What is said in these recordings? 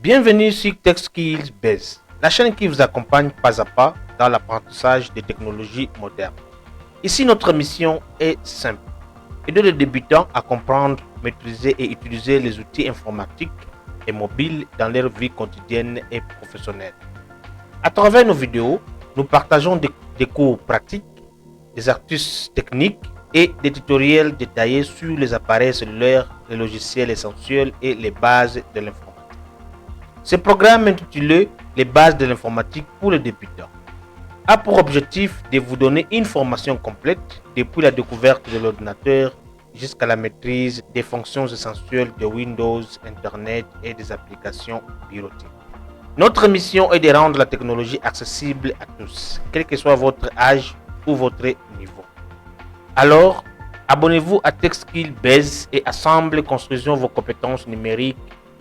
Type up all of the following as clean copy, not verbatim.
Bienvenue sur TechSkills Base, la chaîne qui vous accompagne pas à pas dans l'apprentissage des technologies modernes. Ici, notre mission est simple, aider les débutants à comprendre, maîtriser et utiliser les outils informatiques et mobiles dans leur vie quotidienne et professionnelle. À travers nos vidéos, nous partageons des cours pratiques, des astuces techniques et des tutoriels détaillés sur les appareils cellulaires, les logiciels essentiels et les bases de l'informatique. Ce programme intitulé « Les bases de l'informatique pour les débutants » a pour objectif de vous donner une formation complète depuis la découverte de l'ordinateur jusqu'à la maîtrise des fonctions essentielles de Windows, Internet et des applications bureautiques. Notre mission est de rendre la technologie accessible à tous, quel que soit votre âge ou votre niveau. Alors, abonnez-vous à TechSkills Base et ensemble construisons vos compétences numériques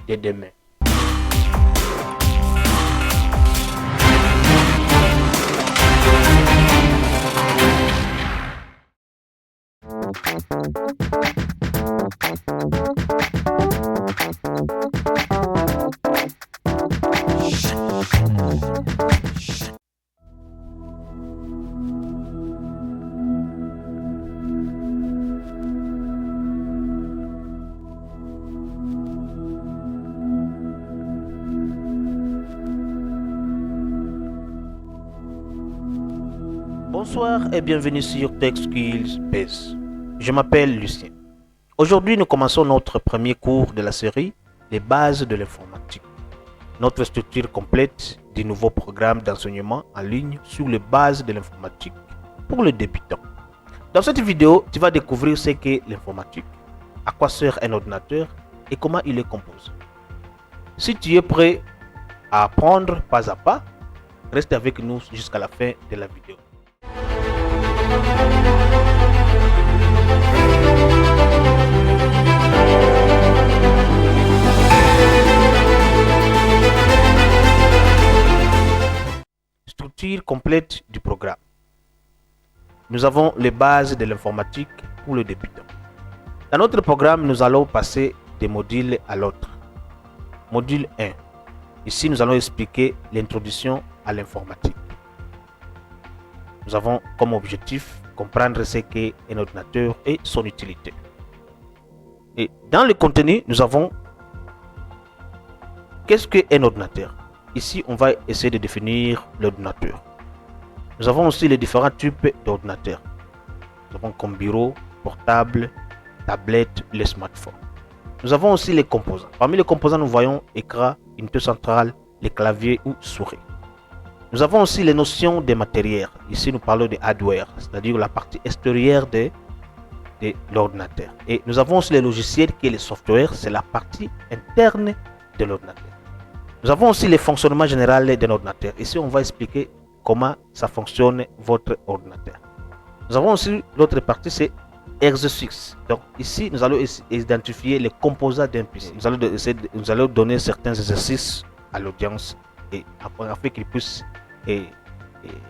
de demain. Bonsoir et bienvenue sur TechSkills Base. Je m'appelle Lucien. Aujourd'hui, nous commençons notre premier cours de la série Les bases de l'informatique. Notre structure complète du nouveau programme d'enseignement en ligne sur les bases de l'informatique pour les débutants. Dans cette vidéo, tu vas découvrir ce qu'est l'informatique, à quoi sert un ordinateur et comment il est composé. Si tu es prêt à apprendre pas à pas, reste avec nous jusqu'à la fin de la vidéo. Structure complète du programme. Nous avons les bases de l'informatique pour le débutant. Dans notre programme, nous allons passer des modules à l'autre. Module 1. Ici, nous allons expliquer l'introduction à l'informatique. Nous avons comme objectif comprendre ce qu'est un ordinateur et son utilité. Et dans le contenu, nous avons qu'est-ce qu'un ordinateur. Ici, on va essayer de définir l'ordinateur. Nous avons aussi les différents types d'ordinateurs. Nous avons comme bureau, portable, tablette, les smartphones. Nous avons aussi les composants. Parmi les composants, nous voyons écran, unité centrale, les claviers ou souris. Nous avons aussi les notions des matériels. Ici, nous parlons de hardware, c'est-à-dire la partie extérieure de l'ordinateur. Et nous avons aussi les logiciels qui est le software, c'est la partie interne de l'ordinateur. Nous avons aussi le fonctionnement général d'un ordinateur. Ici, on va expliquer comment ça fonctionne votre ordinateur. Nous avons aussi l'autre partie, c'est exercice. Donc ici, nous allons identifier les composants d'un PC. Nous allons donner certains exercices à l'audience et afin qu'ils puissent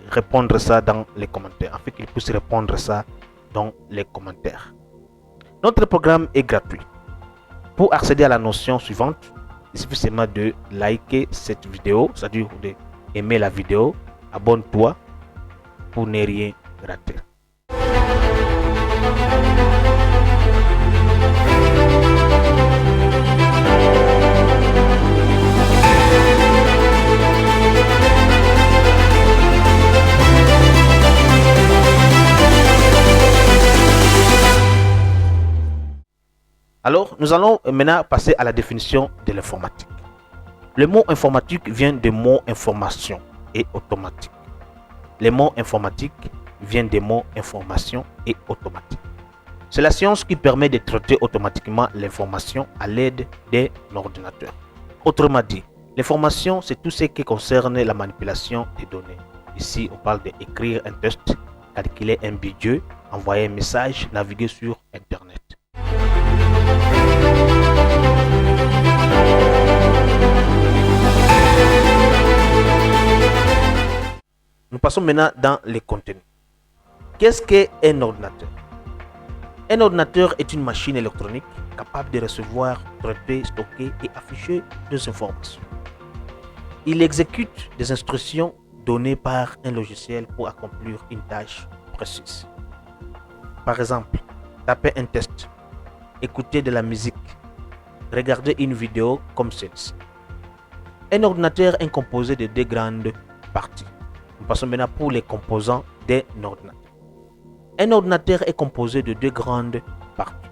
répondre ça dans les commentaires. Afin qu'ils puissent répondre ça dans les commentaires. Notre programme est gratuit. Pour accéder à la notion suivante, il suffit seulement de liker cette vidéo, c'est-à-dire d'aimer la vidéo. Abonne-toi pour ne rien rater. Alors, nous allons maintenant passer à la définition de l'informatique. Le mot informatique vient du mot information et automatique. Le mot informatique vient des mots information et automatique. C'est la science qui permet de traiter automatiquement l'information à l'aide d'un ordinateur. Autrement dit, l'information, c'est tout ce qui concerne la manipulation des données. Ici, on parle d'écrire un texte, calculer un budget, envoyer un message, naviguer sur Internet. Nous passons maintenant dans les contenus. Qu'est-ce qu'un ordinateur? Un ordinateur est une machine électronique capable de recevoir, traiter, stocker et afficher des informations. Il exécute des instructions données par un logiciel pour accomplir une tâche précise. Par exemple, taper un test, écouter de la musique, regarder une vidéo comme celle-ci. Un ordinateur est composé de deux grandes parties. Nous passons maintenant pour les composants d'un ordinateur. Un ordinateur est composé de deux grandes parties.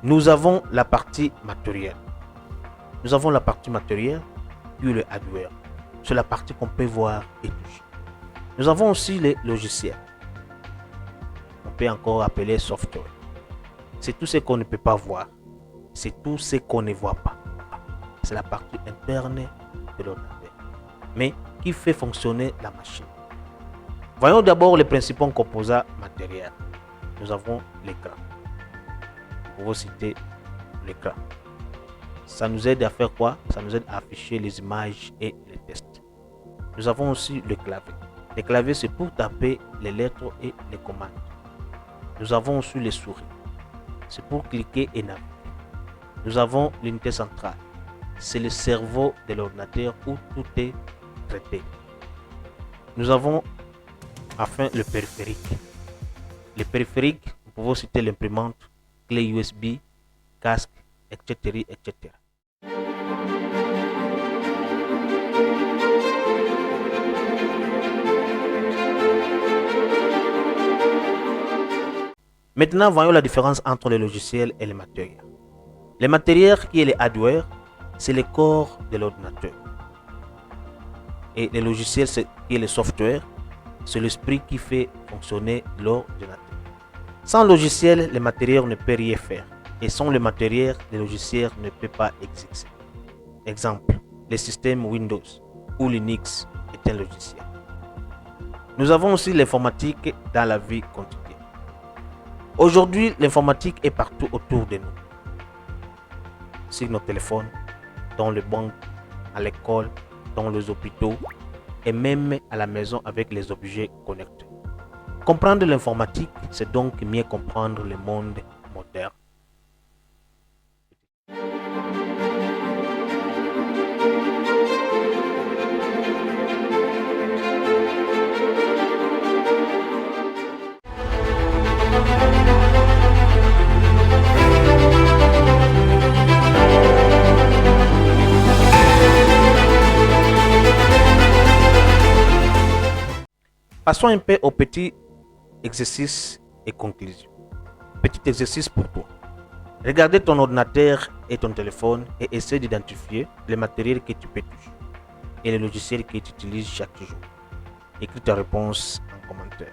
Nous avons la partie matérielle. Nous avons la partie matérielle, puis le hardware. C'est la partie qu'on peut voir et toucher. Nous avons aussi les logiciels. On peut encore appeler software. C'est tout ce qu'on ne peut pas voir. C'est tout ce qu'on ne voit pas. C'est la partie interne de l'ordinateur, mais qui fait fonctionner la machine. Voyons d'abord les principaux composants matériels. Nous avons l'écran. Pour vous citer l'écran. Ça nous aide à faire quoi? Ça nous aide à afficher les images et les tests. Nous avons aussi le clavier. Le clavier, c'est pour taper les lettres et les commandes. Nous avons aussi les souris. C'est pour cliquer et naviguer. Nous avons l'unité centrale. C'est le cerveau de l'ordinateur où tout est traité. Nous avons enfin le périphérique. Les périphériques, nous pouvons citer l'imprimante, clé USB, casque, etc., etc. Maintenant, voyons la différence entre les logiciels et les matériels. Les matériels qui est les hardware, c'est le corps de l'ordinateur. Et les logiciels qui est le software, c'est l'esprit qui fait fonctionner l'ordinateur. Sans logiciel, le matériel ne peut rien faire. Et sans le matériel, le logiciel ne peut pas exister. Exemple, le système Windows ou Linux est un logiciel. Nous avons aussi l'informatique dans la vie quotidienne. Aujourd'hui, l'informatique est partout autour de nous. Sur nos téléphones, dans les banques, à l'école, dans les hôpitaux et même à la maison avec les objets connectés. Comprendre l'informatique, c'est donc mieux comprendre le monde moderne. Passons un peu au petit exercice et conclusion. Petit exercice pour toi. Regardez ton ordinateur et ton téléphone et essaie d'identifier le matériel que tu peux toucher et les logiciels que tu utilises chaque jour. Écris ta réponse en commentaire.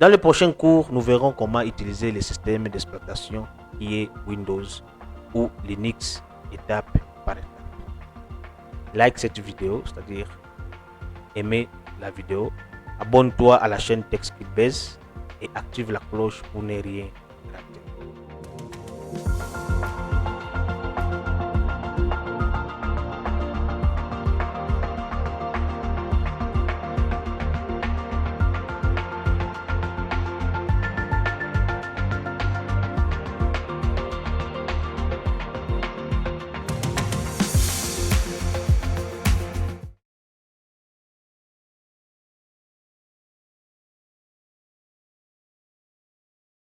Dans le prochain cours, nous verrons comment utiliser le système d'exploitation qui est Windows ou Linux étape par étape. Like cette vidéo, c'est-à-dire aimer la vidéo. Abonne-toi à la chaîne TechSkillBase et active la cloche pour ne rien rater.